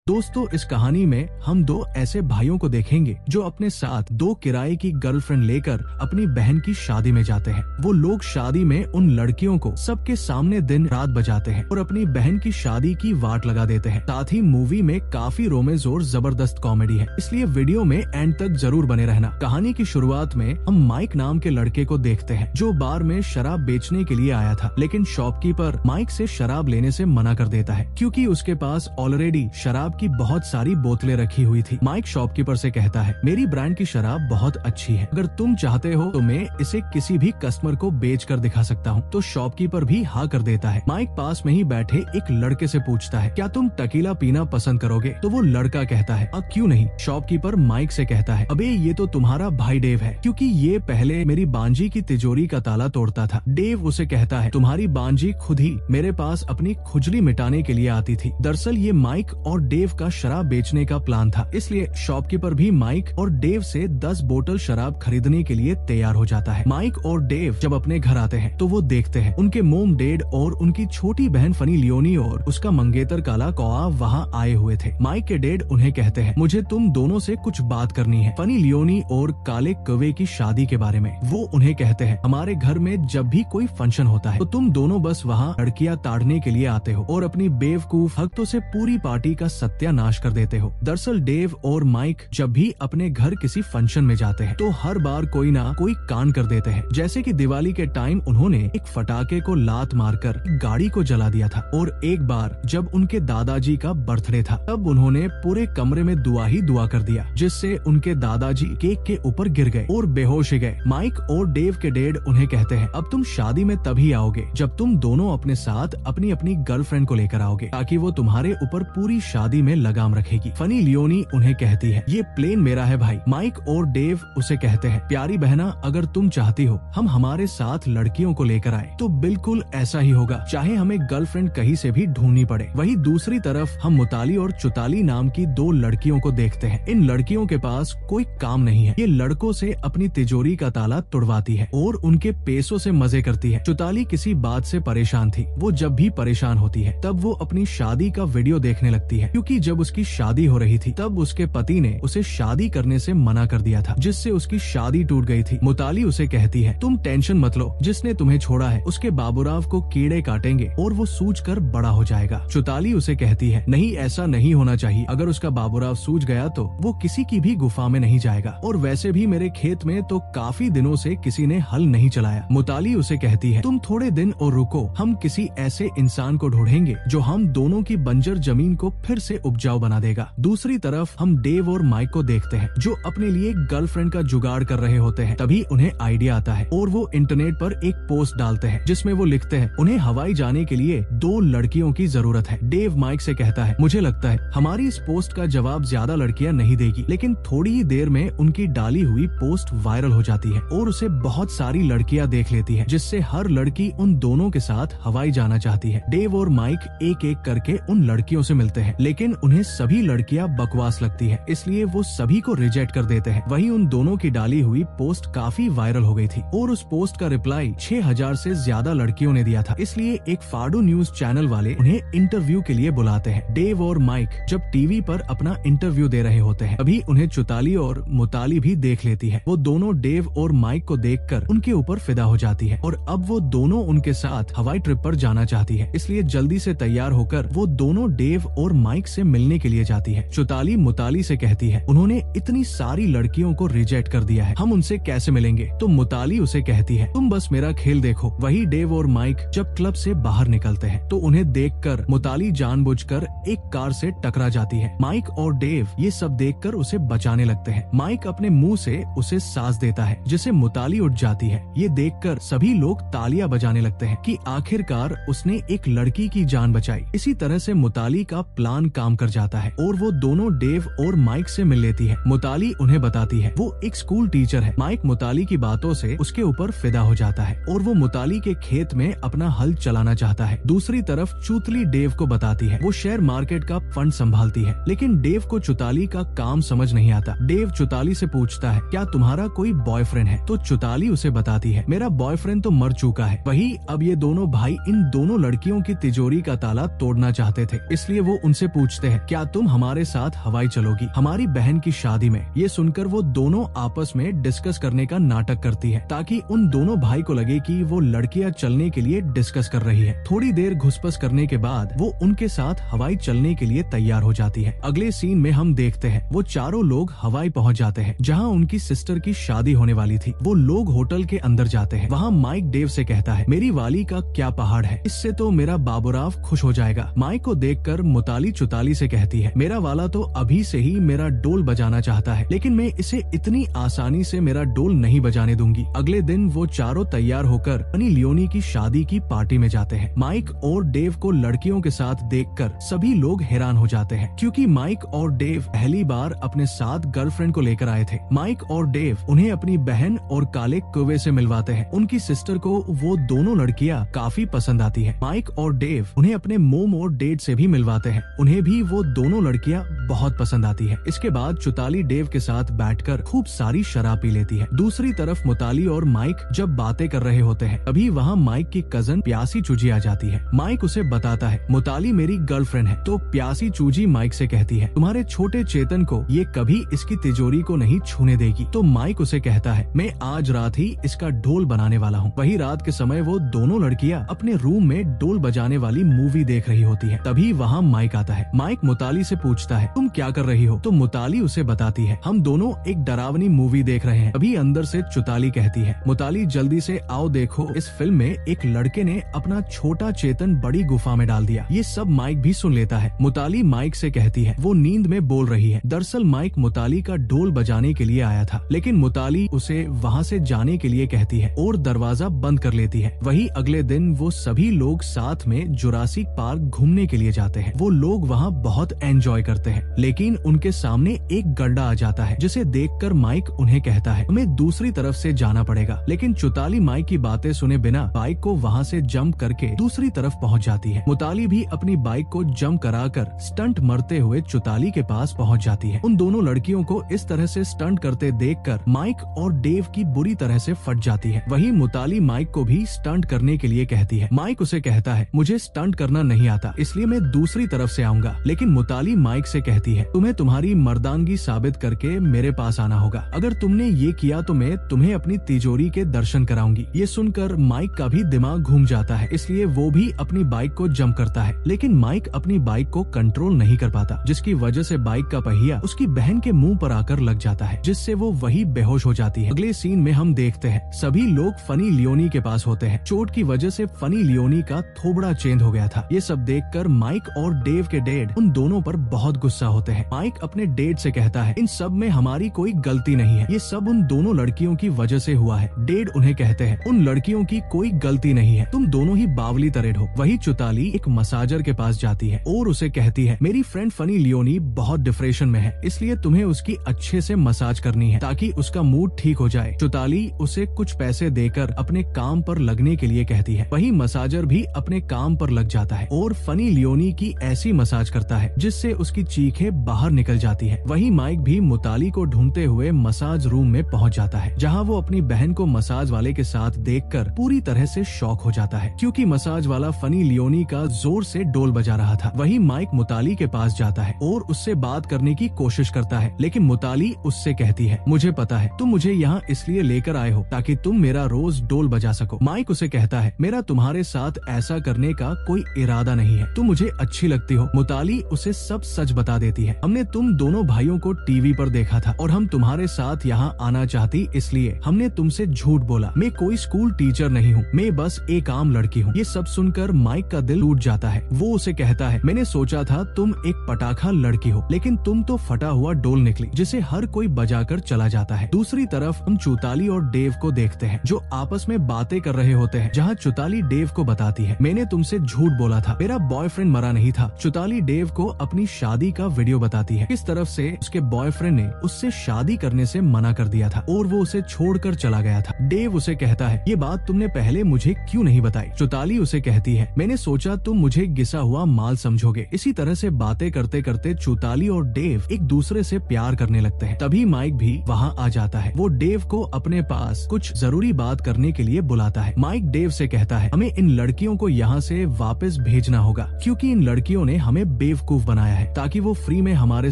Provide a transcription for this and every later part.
दोस्तों, इस कहानी में हम दो ऐसे भाइयों को देखेंगे जो अपने साथ दो किराए की गर्लफ्रेंड लेकर अपनी बहन की शादी में जाते हैं। वो लोग शादी में उन लड़कियों को सबके सामने दिन रात बजाते हैं और अपनी बहन की शादी की वाट लगा देते हैं। साथ ही मूवी में काफी रोमांस और जबरदस्त कॉमेडी है, इसलिए वीडियो में एंड तक जरूर बने रहना। कहानी की शुरुआत में हम माइक नाम के लड़के को देखते हैं जो बार में शराब बेचने के लिए आया था, लेकिन शॉपकीपर माइक से शराब लेने से मना कर देता है क्योंकि उसके पास ऑलरेडी शराब की बहुत सारी बोतलें रखी हुई थी। माइक शॉपकीपर से कहता है, मेरी ब्रांड की शराब बहुत अच्छी है, अगर तुम चाहते हो तो मैं इसे किसी भी कस्टमर को बेच कर दिखा सकता हूँ। तो शॉपकीपर भी हाँ कर देता है। माइक पास में ही बैठे एक लड़के से पूछता है, क्या तुम टकीला पीना पसंद करोगे? तो वो लड़का कहता है, क्यों नहीं। शॉपकीपर माइक से कहता है, अबे ये तो तुम्हारा भाई डेव है, क्योंकि ये पहले मेरी बांजी की तिजोरी का ताला तोड़ता था। डेव उसे कहता है, तुम्हारी बांजी खुद ही मेरे पास अपनी खुजली मिटाने के लिए आती थी। दरअसल ये माइक और डेव का शराब बेचने का प्लान था, इसलिए शॉपकीपर भी माइक और डेव से 10 बोतल शराब खरीदने के लिए तैयार हो जाता है। माइक और डेव जब अपने घर आते हैं तो वो देखते हैं उनके मोम डैड और उनकी छोटी बहन फनी लियोनी और उसका मंगेतर काला कौआ वहाँ आए हुए थे। माइक के डैड उन्हें कहते हैं, मुझे तुम दोनों से कुछ बात करनी है, फनी लियोनी और काले कौवे की शादी के बारे में। वो उन्हें कहते हैं, हमारे घर में जब भी कोई फंक्शन होता है तो तुम दोनों बस वहाँ लड़कियाँ ताड़ने के लिए आते हो और अपनी बेवकूफ हरकतों से पूरी पार्टी का सत्यानाश कर देते हो। दरअसल डेव और माइक जब भी अपने घर किसी फंक्शन में जाते हैं तो हर बार कोई ना कोई कांड कर देते हैं। जैसे कि दिवाली के टाइम उन्होंने एक फटाके को लात मारकर गाड़ी को जला दिया था, और एक बार जब उनके दादाजी का बर्थडे था तब उन्होंने पूरे कमरे में दुआ ही दुआ कर दिया, जिससे उनके दादाजी केक के ऊपर गिर गए और बेहोश हो गए। माइक और डेव के डैड उन्हें कहते हैं, अब तुम शादी में तभी आओगे जब तुम दोनों अपने साथ अपनी अपनी गर्लफ्रेंड को लेकर आओगे, ताकि वो तुम्हारे ऊपर पूरी शादी में लगाम रखेगी। फनी लियोनी उन्हें कहती है, ये प्लेन मेरा है भाई। माइक और डेव उसे कहते हैं, प्यारी बहना, अगर तुम चाहती हो हम हमारे साथ लड़कियों को लेकर आए तो बिल्कुल ऐसा ही होगा, चाहे हमें गर्लफ्रेंड कहीं से भी ढूंढनी पड़े। वहीं दूसरी तरफ हम मुताली और चुताली नाम की दो लड़कियों को देखते हैं। इन लड़कियों के पास कोई काम नहीं है, ये लड़कों से अपनी तिजोरी का ताला तोड़वाती है और उनके पैसों से मजे करती है। चुताली किसी बात से परेशान थी, वो जब भी परेशान होती है तब वो अपनी शादी का वीडियो देखने लगती है, क्योंकि जब उसकी शादी हो रही थी तब उसके पति ने उसे शादी करने से मना कर दिया था, जिससे उसकी शादी टूट गई थी। मुताली उसे कहती है, तुम टेंशन मत लो, जिसने तुम्हें छोड़ा है उसके बाबूराव को कीड़े काटेंगे और वो सूज कर बड़ा हो जाएगा। चुताली उसे कहती है, नहीं, ऐसा नहीं होना चाहिए, अगर उसका बाबूराव सूज गया तो वो किसी की भी गुफा में नहीं जाएगा, और वैसे भी मेरे खेत में तो काफी दिनों से किसी ने हल नहीं चलाया। मुताली उसे कहती है, तुम थोड़े दिन और रुको, हम किसी ऐसे इंसान को ढूंढेंगे जो हम दोनों की बंजर जमीन को फिर से उपजाऊ बना देगा। दूसरी तरफ हम डेव और माइक को देखते हैं जो अपने लिए गर्लफ्रेंड का जुगाड़ कर रहे होते हैं। तभी उन्हें आइडिया आता है और वो इंटरनेट पर एक पोस्ट डालते हैं जिसमें वो लिखते हैं, उन्हें हवाई जाने के लिए 2 लड़कियों की जरूरत है। डेव माइक से कहता है, मुझे लगता है हमारी इस पोस्ट का जवाब ज्यादा लड़कियां नहीं देगी, लेकिन थोड़ी ही देर में उनकी डाली हुई पोस्ट वायरल हो जाती है और उसे बहुत सारी लड़कियां देख लेती है, जिससे हर लड़की उन दोनों के साथ हवाई जाना चाहती है। डेव और माइक एक एक करके उन लड़कियों से मिलते हैं, लेकिन उन्हें सभी लड़कियां बकवास लगती है, इसलिए वो सभी को रिजेक्ट कर देते हैं। वहीं उन दोनों की डाली हुई पोस्ट काफी वायरल हो गई थी और उस पोस्ट का रिप्लाई 6000 से ज्यादा लड़कियों ने दिया था, इसलिए एक फाडू न्यूज चैनल वाले उन्हें इंटरव्यू के लिए बुलाते हैं। डेव और माइक जब टीवी पर अपना इंटरव्यू दे रहे होते हैं तभी उन्हें चुताली और मुताली भी देख लेती है। वो दोनों डेव और माइक को देखकर उनके ऊपर फिदा हो जाती है और अब वो दोनों उनके साथ हवाई ट्रिप पर जाना चाहती है, इसलिए जल्दी से तैयार होकर वो दोनों डेव और माइक से मिलने के लिए जाती है। चुताली मुताली से कहती है, उन्होंने इतनी सारी लड़कियों को रिजेक्ट कर दिया है, हम उनसे कैसे मिलेंगे? तो मुताली उसे कहती है, तुम बस मेरा खेल देखो। वही डेव और माइक जब क्लब से बाहर निकलते हैं तो उन्हें देखकर मुताली जानबूझकर एक कार से टकरा जाती है। माइक और डेव ये सब देखकर उसे बचाने लगते हैं। माइक अपने मुंह से उसे सांस देता है, जिसे मुताली उठ जाती है। ये देखकर सभी लोग तालियां बजाने लगते हैं कि आखिरकार उसने एक लड़की की जान बचाई। इसी तरह से मुताली का प्लान काम कर जाता है और वो दोनों डेव और माइक से मिल लेती है। मुताली उन्हें बताती है वो एक स्कूल टीचर है। माइक मुताली की बातों से उसके ऊपर फिदा हो जाता है और वो मुताली के खेत में अपना हल चलाना चाहता है। दूसरी तरफ चुतली डेव को बताती है वो शेयर मार्केट का फंड संभालती है, लेकिन डेव को चुताली का काम समझ नहीं आता। डेव चुताली से पूछता है, क्या तुम्हारा कोई बॉयफ्रेंड है? तो चुताली उसे बताती है, मेरा बॉयफ्रेंड तो मर चुका है। वही अब ये दोनों भाई इन दोनों लड़कियों की तिजोरी का ताला तोड़ना चाहते थे, इसलिए वो उनसे पूछते पूछते हैं, क्या तुम हमारे साथ हवाई चलोगी हमारी बहन की शादी में। ये सुनकर वो दोनों आपस में डिस्कस करने का नाटक करती है ताकि उन दोनों भाई को लगे कि वो लड़कियां चलने के लिए डिस्कस कर रही है। थोड़ी देर घुसपस करने के बाद वो उनके साथ हवाई चलने के लिए तैयार हो जाती है। अगले सीन में हम देखते हैं वो चारों लोग हवाई पहुंच जाते हैं जहां उनकी सिस्टर की शादी होने वाली थी। वो लोग होटल के अंदर जाते हैं। वहां माइक डेव से कहता है, मेरी वाली का क्या पहाड़ है, इससे तो मेरा बाबूराव खुश हो जाएगा। माइक को देखकर मुताली चुताली से कहती है, मेरा वाला तो अभी से ही मेरा डोल बजाना चाहता है, लेकिन मैं इसे इतनी आसानी से मेरा डोल नहीं बजाने दूंगी। अगले दिन वो चारों तैयार होकर फनी लियोनी की शादी की पार्टी में जाते हैं। माइक और डेव को लड़कियों के साथ देखकर सभी लोग हैरान हो जाते हैं क्योंकि माइक और डेव पहली बार अपने साथ गर्लफ्रेंड को लेकर आए थे। माइक और डेव उन्हें अपनी बहन और काले कुएं से मिलवाते हैं। उनकी सिस्टर को वो दोनों लड़कियां काफी पसंद आती है। माइक और डेव उन्हें अपने मोम और डेड से भी मिलवाते हैं। उन्हें भी वो दोनों लड़कियां बहुत पसंद आती है। इसके बाद चुताली डेव के साथ बैठकर खूब सारी शराब पी लेती है। दूसरी तरफ मुताली और माइक जब बातें कर रहे होते हैं तभी वहाँ माइक की कजन प्यासी चूजी आ जाती है। माइक उसे बताता है, मुताली मेरी गर्लफ्रेंड है। तो प्यासी चूजी माइक से कहती है, तुम्हारे छोटे चेतन को ये कभी इसकी तिजोरी को नहीं छूने देगी। तो माइक उसे कहता है, मैं आज रात ही इसका ढोल बनाने वाला हूँ। वही रात के समय वो दोनों लड़कियां अपने रूम में ढोल बजाने वाली मूवी देख रही होती है। तभी वहाँ माइक आता है। माइक मुताली से पूछता है, तुम क्या कर रही हो। तो मुताली उसे बताती है, हम दोनों एक डरावनी मूवी देख रहे हैं। अभी अंदर से चुताली कहती है, मुताली जल्दी से आओ देखो, इस फिल्म में एक लड़के ने अपना छोटा चेतन बड़ी गुफा में डाल दिया। ये सब माइक भी सुन लेता है। मुताली माइक से कहती है, वो नींद में बोल रही है। दरअसल माइक मुताली का ढोल बजाने के लिए आया था, लेकिन मुताली उसे वहाँ से जाने के लिए कहती है और दरवाजा बंद कर लेती है। वही अगले दिन वो सभी लोग साथ में जुरासिक पार्क घूमने के लिए जाते हैं। वो लोग वहाँ बहुत एंजॉय करते हैं, लेकिन उनके सामने एक गड्ढा आ जाता है जिसे देखकर माइक उन्हें कहता है, हमें दूसरी तरफ से जाना पड़ेगा। लेकिन चुताली माइक की बातें सुने बिना बाइक को वहाँ से जंप करके दूसरी तरफ पहुँच जाती है। मुताली भी अपनी बाइक को जंप कराकर स्टंट मरते हुए चुताली के पास पहुँच जाती है। उन दोनों लड़कियों को इस तरह से स्टंट करते देखकर माइक और डेव की बुरी तरह से फट जाती है। वही मुताली माइक को भी स्टंट करने के लिए कहती है। माइक उसे कहता है, मुझे स्टंट करना नहीं आता, इसलिए मैं दूसरी तरफ से आऊंगा। लेकिन मुताली माइक से कहती है, तुम्हें तुम्हारी मर्दानगी साबित करके मेरे पास आना होगा। अगर तुमने ये किया तो मैं तुम्हें अपनी तिजोरी के दर्शन कराऊंगी। ये सुनकर माइक का भी दिमाग घूम जाता है, इसलिए वो भी अपनी बाइक को जंप करता है। लेकिन माइक अपनी बाइक को कंट्रोल नहीं कर पाता, जिसकी वजह से बाइक का पहिया उसकी बहन के मुंह पर आकर लग जाता है, जिससे वो वही बेहोश हो जाती है। अगले सीन में हम देखते हैं सभी लोग फनी लियोनी के पास होते हैं। चोट की वजह से फनी लियोनी का थोबड़ा चेंज हो गया था। ये सब देखकर माइक और डेव के डैड उन दोनों पर बहुत गुस्सा होते हैं। माइक अपने डैड से कहता है, इन सब में हमारी कोई गलती नहीं है, ये सब उन दोनों लड़कियों की वजह से हुआ है। डैड उन्हें कहते हैं, उन लड़कियों की कोई गलती नहीं है, तुम दोनों ही बावली तरेड हो। वही चुताली एक मसाजर के पास जाती है और उसे कहती है, मेरी फ्रेंड फनी लियोनी बहुत डिप्रेशन में है, इसलिए तुम्हें उसकी अच्छे से मसाज करनी है ताकि उसका मूड ठीक हो जाए। चुताली उसे कुछ पैसे देकर अपने काम पर लगने के लिए कहती है। वही मसाजर भी अपने काम पर लग जाता है और फनी लियोनी की ऐसी मसाज करता है जिससे उसकी चीखें बाहर निकल जाती है। वही माइक भी मुताली को ढूंढते हुए मसाज रूम में पहुंच जाता है, जहां वो अपनी बहन को मसाज वाले के साथ देखकर पूरी तरह से शॉक हो जाता है, क्योंकि मसाज वाला फनी लियोनी का जोर से ढोल बजा रहा था। वही माइक मुताली के पास जाता है और उससे बात करने की कोशिश करता है, लेकिन मुताली उससे कहती है, मुझे पता है तुम मुझे यहाँ इसलिए लेकर आए हो ताकि तुम मेरा रोज ढोल बजा सको। माइक उसे कहता है, मेरा तुम्हारे साथ ऐसा करने का कोई इरादा नहीं है, तुम मुझे अच्छी लगती हो। मुताली उसे सब सच बता देती है, हमने तुम दोनों भाइयों को टीवी पर देखा था और हम तुम्हारे साथ यहाँ आना चाहती, इसलिए हमने तुमसे झूठ बोला। मैं कोई स्कूल टीचर नहीं हूँ, मैं बस एक आम लड़की हूँ। ये सब सुनकर माइक का दिल टूट जाता है। वो उसे कहता है, मैंने सोचा था तुम एक पटाखा लड़की हो, लेकिन तुम तो फटा हुआ ढोल निकली जिसे हर कोई बजाकर चला जाता है। दूसरी तरफ हम चुताली और डेव को देखते हैं जो आपस में बातें कर रहे होते हैं, जहाँ चुताली डेव को बताती है, मैंने तुमसे झूठ बोला था, मेरा बॉयफ्रेंड मरा नहीं था। चुताली डेव को अपनी शादी का वीडियो बताती है, किस तरफ से उसके बॉयफ्रेंड ने उससे शादी करने से मना कर दिया था और वो उसे छोड़कर चला गया था। डेव उसे कहता है, ये बात तुमने पहले मुझे क्यों नहीं बताई। चुताली उसे कहती है, मैंने सोचा तुम मुझे घिसा हुआ माल समझोगे। इसी तरह से बातें करते करते चुताली और डेव एक दूसरे से प्यार करने लगते हैं। तभी माइक भी वहाँ आ जाता है। वो डेव को अपने पास कुछ जरूरी बात करने के लिए बुलाता है। माइक डेव से कहता है, हमें इन लड़कियों को यहाँ से वापस भेजना होगा, क्योंकि इन लड़कियों ने हमें बेवकूफ बनाया है ताकि वो फ्री में हमारे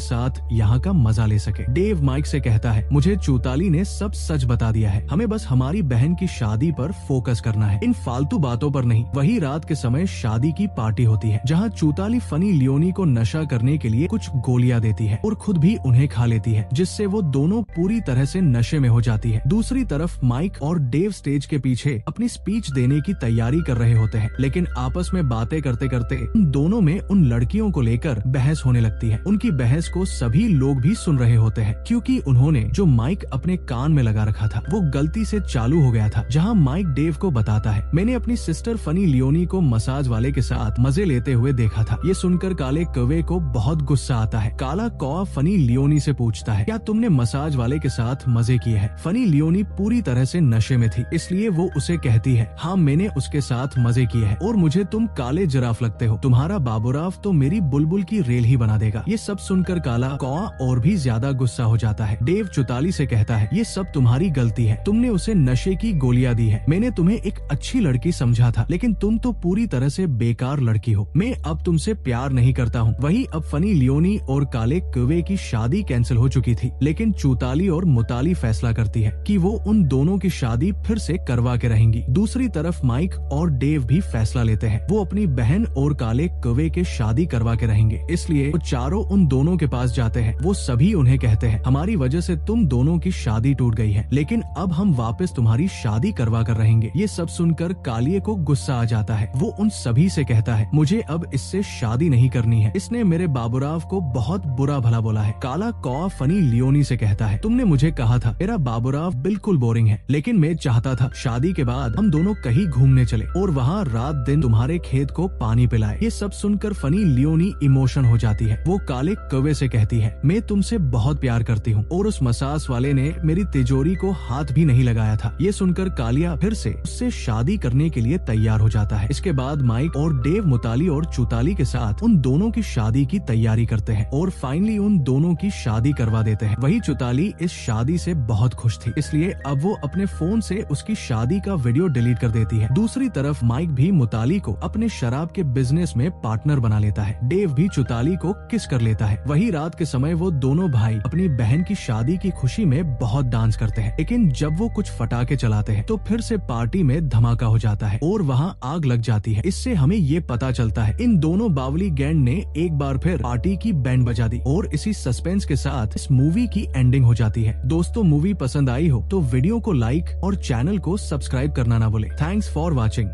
साथ यहाँ का मजा ले सके। डेव माइक से कहता है, मुझे चूताली ने सब सच बता दिया है, हमें बस हमारी बहन की शादी पर फोकस करना है, इन फालतू बातों पर नहीं। वही रात के समय शादी की पार्टी होती है जहाँ चूताली फनी लियोनी को नशा करने के लिए कुछ गोलियां देती है और खुद भी उन्हें खा लेती है, जिससे वो दोनों पूरी तरह से नशे में हो जाती है। दूसरी तरफ माइक और डेव स्टेज के पीछे अपनी स्पीच देने की तैयारी कर रहे होते हैं, लेकिन आपस में बातें करते करते उन दोनों में उन लड़कियों को लेकर बहस होने लगती है। उनकी बहस को सभी लोग भी सुन रहे होते हैं क्योंकि उन्होंने जो माइक अपने कान में लगा रखा था वो गलती से चालू हो गया था। जहां माइक डेव को बताता है, मैंने अपनी सिस्टर फनी लियोनी को मसाज वाले के साथ मजे लेते हुए देखा था। ये सुनकर काले कौवे को बहुत गुस्सा आता है। काला कौवा फनी लियोनी से पूछता है, क्या तुमने मसाज वाले के साथ मजे किए हैं? फनी लियोनी पूरी तरह से नशे में थी, इसलिए वो उसे कहती है, हाँ मैंने उसके साथ मजे किए हैं और मुझे तुम काले जिराफ लगते हो, तुम्हारा बाबूराव तो मेरी बुलबुल की रेल ही बना देगा। ये सब सुनकर काला कौवा और भी ज्यादा गुस्सा हो जाता है। डेव चौताली से कहता है, ये सब तुम्हारी गलती है, तुमने उसे नशे की गोलियां दी है। मैंने तुम्हें एक अच्छी लड़की समझा था, लेकिन तुम तो पूरी तरह से बेकार लड़की हो। मैं अब तुमसे प्यार नहीं करता हूँ। वही अब फनी लियोनी और काले कौवे की शादी कैंसिल हो चुकी थी, लेकिन चौताली और मुताली फैसला करती है कि वो उन दोनों की शादी फिर से करवा के रहेंगी। दूसरी तरफ माइक और डेव भी फैसला लेते हैं, वो अपनी बहन और काले कौवे के शादी करवा के रहेंगे। इसलिए वो चारों उन दोनों के पास जाते हैं। वो सभी उन्हें कहते हैं, हमारी वजह से तुम दोनों की शादी टूट गई है, लेकिन अब हम वापस तुम्हारी शादी करवा कर रहेंगे। ये सब सुनकर कालिए को गुस्सा आ जाता है। वो उन सभी से कहता है, मुझे अब इससे शादी नहीं करनी है, इसने मेरे बाबूराव को बहुत बुरा भला बोला है। काला कौवा फनी लियोनी से कहता है, तुमने मुझे कहा था मेरा बाबूराव बिल्कुल बोरिंग है, लेकिन मैं चाहता था शादी के बाद हम दोनों कहीं घूमने चले और वहाँ रात दिन तुम्हारे खेत को पानी पिलाए। ये सब सुनकर फनी लियोनी इमोशन हो जाती है। वो काले कौवे से कहती है, मैं तुमसे बहुत प्यार करती हूँ और उस मसाज वाले ने मेरी तिजोरी को हाथ भी नहीं लगाया था। ये सुनकर कालिया फिर से उससे शादी करने के लिए तैयार हो जाता है। इसके बाद माइक और डेव मुताली और चौताली के साथ उन दोनों की शादी की तैयारी करते हैं और फाइनली उन दोनों की शादी करवा देते हैं। वही चौताली इस शादी से बहुत खुश थी, इसलिए अब वो अपने फोन से उसकी शादी का वीडियो डिलीट कर देती है। दूसरी तरफ माइक भी मुताली को अपने शराब के बिजनेस में पार्टनर बना लेता है। डेव भी चौताली को किस कर लेता है। वही रात के समय वो दोनों भाई अपनी बहन की शादी की खुशी में बहुत डांस करते हैं, लेकिन जब वो कुछ फटाके चलाते हैं तो फिर से पार्टी में धमाका हो जाता है और वहाँ आग लग जाती है। इससे हमें ये पता चलता है इन दोनों बावली गैंग ने एक बार फिर पार्टी की बैंड बजा दी और इसी सस्पेंस के साथ इस मूवी की एंडिंग हो जाती है। दोस्तों, मूवी पसंद आई हो तो वीडियो को लाइक और चैनल को सब्सक्राइब करना ना भूले। Thanks for watching.